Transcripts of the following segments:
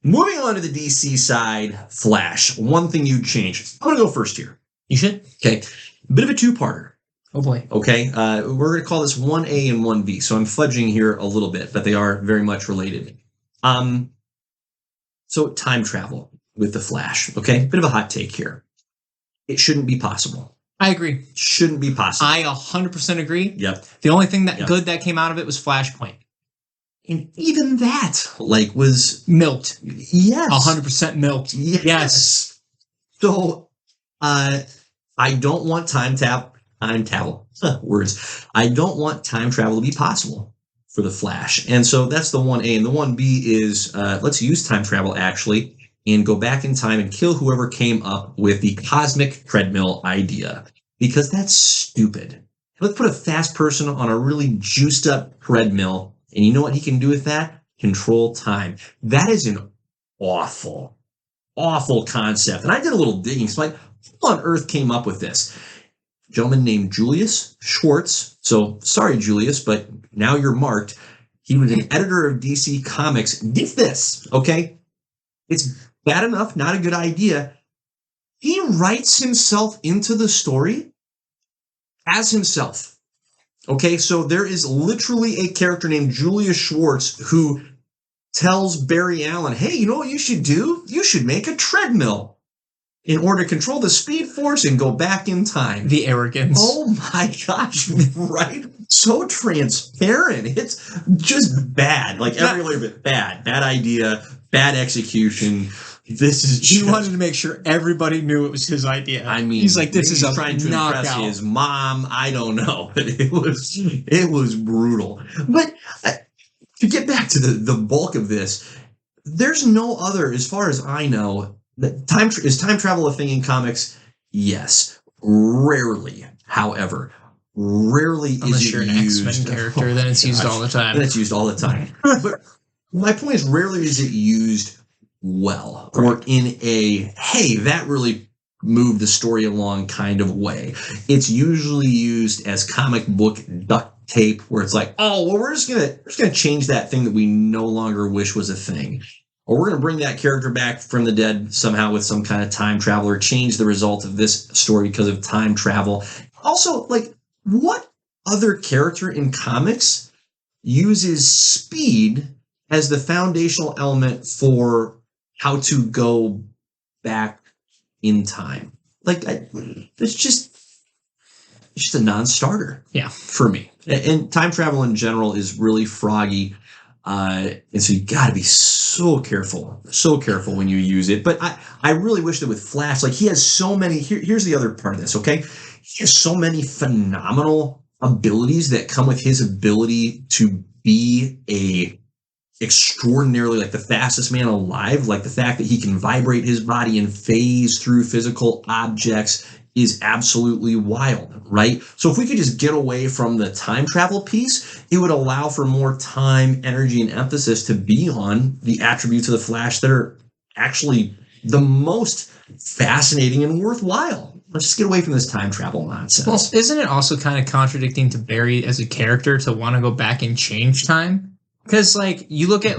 Moving on to the DC side, Flash. One thing you'd change. I'm going to go first here. You should. Okay. Bit of a two-parter. Oh boy. Okay. We're going to call this 1A and 1B. So I'm fudging here a little bit, but they are very much related. So time travel with the Flash. Okay. Bit of a hot take here. It shouldn't be possible. I agree. Shouldn't be possible. I 100% agree. Yep. The only thing good that came out of it was Flashpoint. And even that, was milked. Yes. 100% milked. Yes. So, I don't want time travel. Words. I don't want time travel to be possible for the Flash. And so that's the 1A. And the 1B is, let's use time travel actually and go back in time and kill whoever came up with the cosmic treadmill idea. Because that's stupid. Let's put a fast person on a really juiced up treadmill. And you know what he can do with that? Control time. That is an awful, awful concept. And I did a little digging. So who on earth came up with this? A gentleman named Julius Schwartz. So sorry, Julius, but now you're marked. He was an editor of DC Comics. Get this, okay? It's bad enough, not a good idea. He writes himself into the story as himself. Okay, so there is literally a character named Julius Schwartz who tells Barry Allen, hey, you know what you should do? You should make a treadmill in order to control the Speed Force and go back in time. The arrogance. Oh my gosh, right? So transparent. It's just bad. Like every little bit bad. Bad idea, bad execution. This is he wanted to make sure everybody knew it was his idea. I mean, he's like, this is a trying to knockout. impress his mom. I don't know. It was brutal. But to get back to the bulk of this, there's no other, as far as I know, is time travel a thing in comics? Yes. Rarely, however. Rarely unless is you're it an used. X-Men character, then it's used all the time. Then it's used all the time. But my point is, rarely is it used well or in a hey, that really moved the story along kind of way. It's usually used as comic book duct tape, where it's like, oh well, we're just gonna change that thing that we no longer wish was a thing, or we're gonna bring that character back from the dead somehow with some kind of time travel, or change the result of this story because of time travel. Also, what other character in comics uses speed as the foundational element for how to go back in time? It's just a non-starter. Yeah, for me. And time travel in general is really froggy, and so you got to be so careful when you use it. But I really wish that with Flash, he has so many. Here's the other part of this. Okay, he has so many phenomenal abilities that come with his ability to be a extraordinarily the fastest man alive. The fact that he can vibrate his body and phase through physical objects is absolutely wild, right? So if we could just get away from the time travel piece, it would allow for more time, energy, and emphasis to be on the attributes of the Flash that are actually the most fascinating and worthwhile. Let's just get away from this time travel nonsense. Well, isn't it also kind of contradicting to Barry as a character to want to go back and change time? Because, you look at,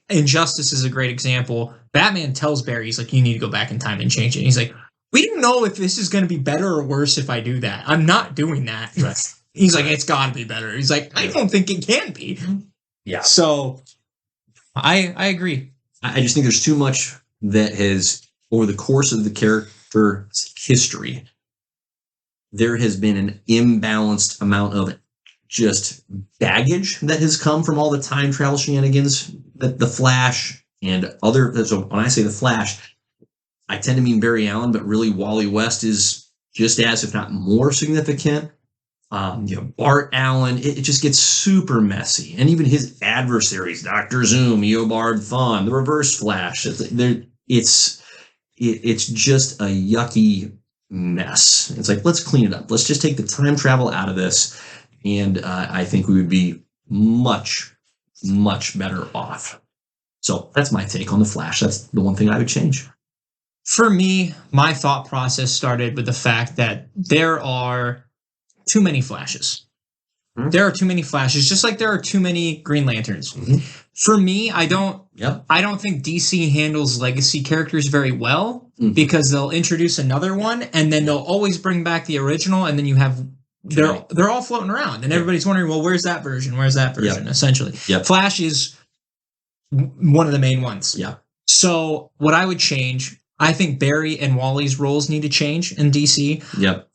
Injustice is a great example. Batman tells Barry, he's like, you need to go back in time and change it. And he's like, we don't know if this is going to be better or worse if I do that. I'm not doing that. Right. He's like, it's got to be better. He's like, I don't think it can be. Yeah. So, I agree. I just think there's too much that has, over the course of the character's history, there has been an imbalanced amount of just baggage that has come from all the time travel shenanigans that the Flash and other. So when I say the Flash, I tend to mean Barry Allen, but really Wally West is just as, if not more significant. Bart Allen, it just gets super messy. And even his adversaries, Dr. Zoom, Eobard Thawne, the Reverse Flash, it's just a yucky mess. It's let's clean it up. Let's just take the time travel out of this. And I think we would be much, much better off. So that's my take on the Flash. That's the one thing I would change. For me, my thought process started with the fact that there are too many Flashes. There are too many Flashes, just like there are too many Green Lanterns. For me, I don't think DC handles legacy characters very well because they'll introduce another one and then they'll always bring back the original, and then you have they're all floating around and everybody's wondering, well, where's that version? Essentially. Flash is one of the main ones. So what I would change, I think Barry and Wally's roles need to change in DC.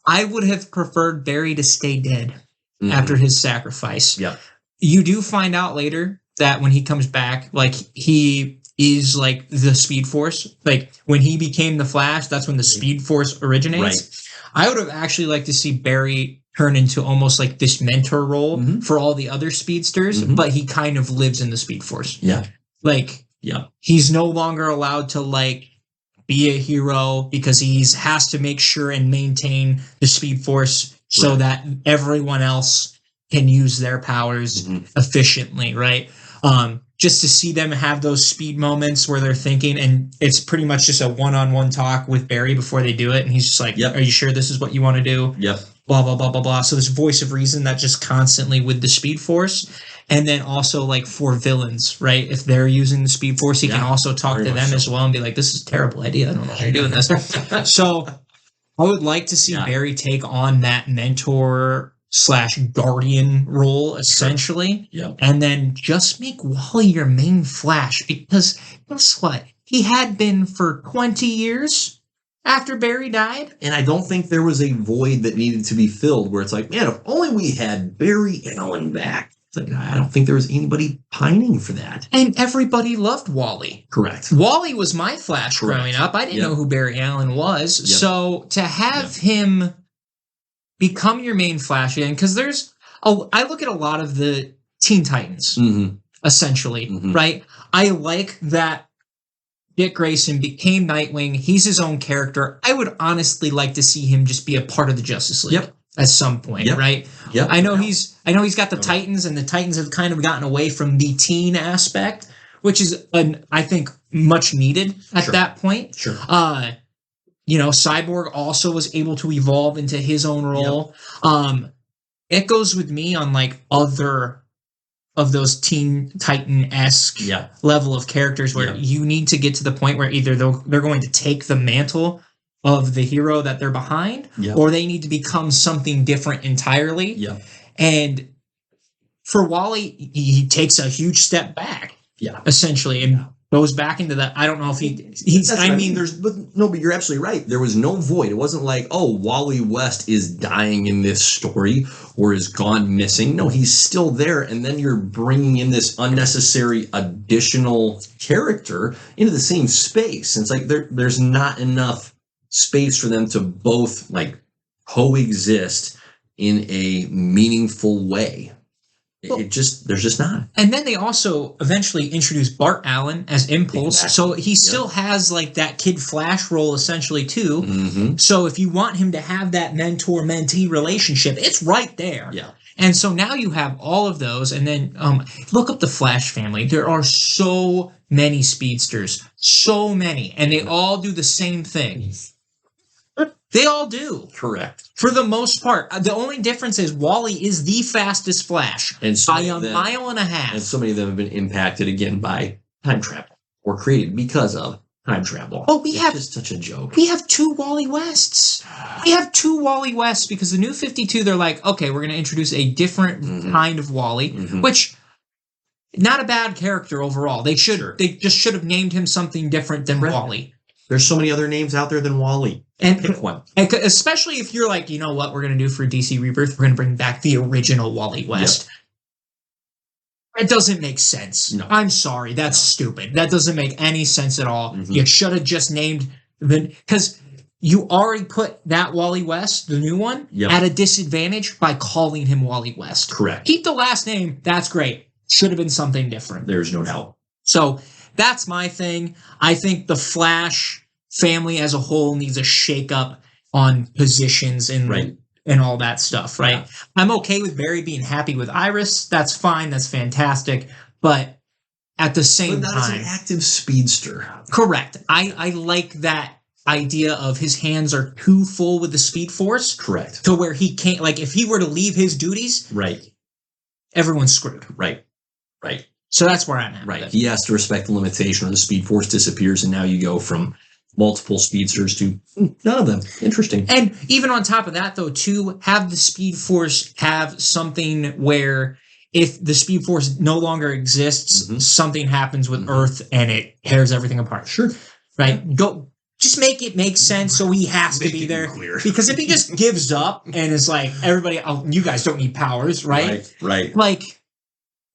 I would have preferred Barry to stay dead after his sacrifice. You do find out later that when he comes back, like, he is like the Speed Force. Like, when he became the Flash, that's when the Speed Force originates. I would have actually liked to see Barry turn into almost like this mentor role for all the other speedsters, but he kind of lives in the Speed Force. He's no longer allowed to like be a hero because has to make sure and maintain the Speed Force so that everyone else can use their powers efficiently, right? Just to see them have those speed moments where they're thinking, and it's pretty much just a one-on-one talk with Barry before they do it, and he's just like, are you sure this is what you want to do? Blah, blah, blah, blah, blah. So this voice of reason that just constantly with the Speed Force. And then also, like, for villains, right? If they're using the Speed Force, he can also talk to them as well and be like, this is a terrible idea. I don't know why you're doing this. So I would like to see Barry take on that mentor / guardian role, essentially. And then just make Wally your main Flash, because guess what? He had been for 20 years after Barry died. And I don't think there was a void that needed to be filled where it's like, man, if only we had Barry Allen back. It's like, I don't think there was anybody pining for that. And everybody loved Wally. Correct. Wally was my Flash growing up. I didn't know who Barry Allen was. So to have him become your main Flash again, because I look at a lot of the Teen Titans, essentially, right? I like that Dick Grayson became Nightwing. He's his own character. I would honestly like to see him just be a part of the Justice League at some point, right? I know he's got the Titans, and the Titans have kind of gotten away from the teen aspect, which is I think much needed at that point. Cyborg also was able to evolve into his own role. It goes with me on like other of those Teen Titan-esque level of characters where you need to get to the point where either they're going to take the mantle of the hero that they're behind, or they need to become something different entirely. And for Wally, he takes a huge step back, essentially, and goes back into that. I don't know if he's. I mean, but you're absolutely right. There was no void. It wasn't like, oh, Wally West is dying in this story or is gone missing. No, he's still there. And then you're bringing in this unnecessary additional character into the same space. And it's like there's not enough space for them to both like coexist in a meaningful way. There's just not. And then they also eventually introduced Bart Allen as Impulse. So he still has like that Kid Flash role essentially too. So if you want him to have that mentor-mentee relationship, it's right there. And so now you have all of those. And then look up the Flash family. There are so many speedsters. So many. And they all do the same thing. They all do. Correct. For the most part. The only difference is Wally is the fastest Flash by a mile and a half. And so many of them have been impacted again by time travel or created because of time travel. Oh, it's just such a joke. We have two Wally Wests. Because the New 52, they're like, okay, we're going to introduce a different kind of Wally, which not a bad character overall. They just should have named him something different than Wally. There's so many other names out there than Wally. And pick one. And especially if you're like, you know what we're going to do for DC Rebirth? We're going to bring back the original Wally West. It doesn't make sense. No. I'm sorry. That's stupid. That doesn't make any sense at all. You should have just named because you already put that Wally West, the new one, at a disadvantage by calling him Wally West. Correct. Keep the last name. That's great. Should have been something different. There's no doubt. So that's my thing. I think the Flash family as a whole needs a shake-up on positions and all that stuff, right? I'm okay with Barry being happy with Iris. That's fine. That's fantastic. But at the same time... as an active speedster. Correct. I like that idea of his hands are too full with the Speed Force. Correct. To where he can't... Like, if he were to leave his duties... everyone's screwed. Right. Right. So that's where I'm at. Right. with it. He has to respect the limitation, or the Speed Force disappears, and now you go from multiple speedsters to none of them. Interesting. And even on top of that, though, too, have the Speed Force have something where if the Speed Force no longer exists, something happens with Earth and it tears everything apart. Sure. Right? Just make it make sense so he has to be there. Clear. Because if he just gives up and is like, everybody, you guys don't need powers, right? Right. Like,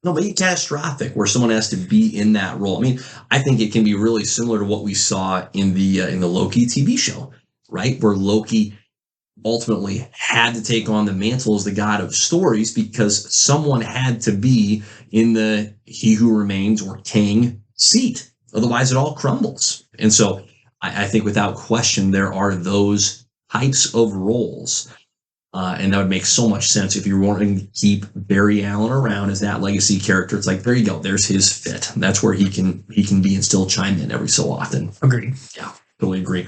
no, but catastrophic where someone has to be in that role. I mean, I think it can be really similar to what we saw in the Loki TV show, right? Where Loki ultimately had to take on the mantle as the god of stories because someone had to be in the He Who Remains or King seat. Otherwise, it all crumbles. And so I think without question, there are those types of roles. And that would make so much sense if you were wanting to keep Barry Allen around as that legacy character. It's like, there you go. There's his fit. That's where he can be and still chime in every so often. agreed. Yeah, totally agree.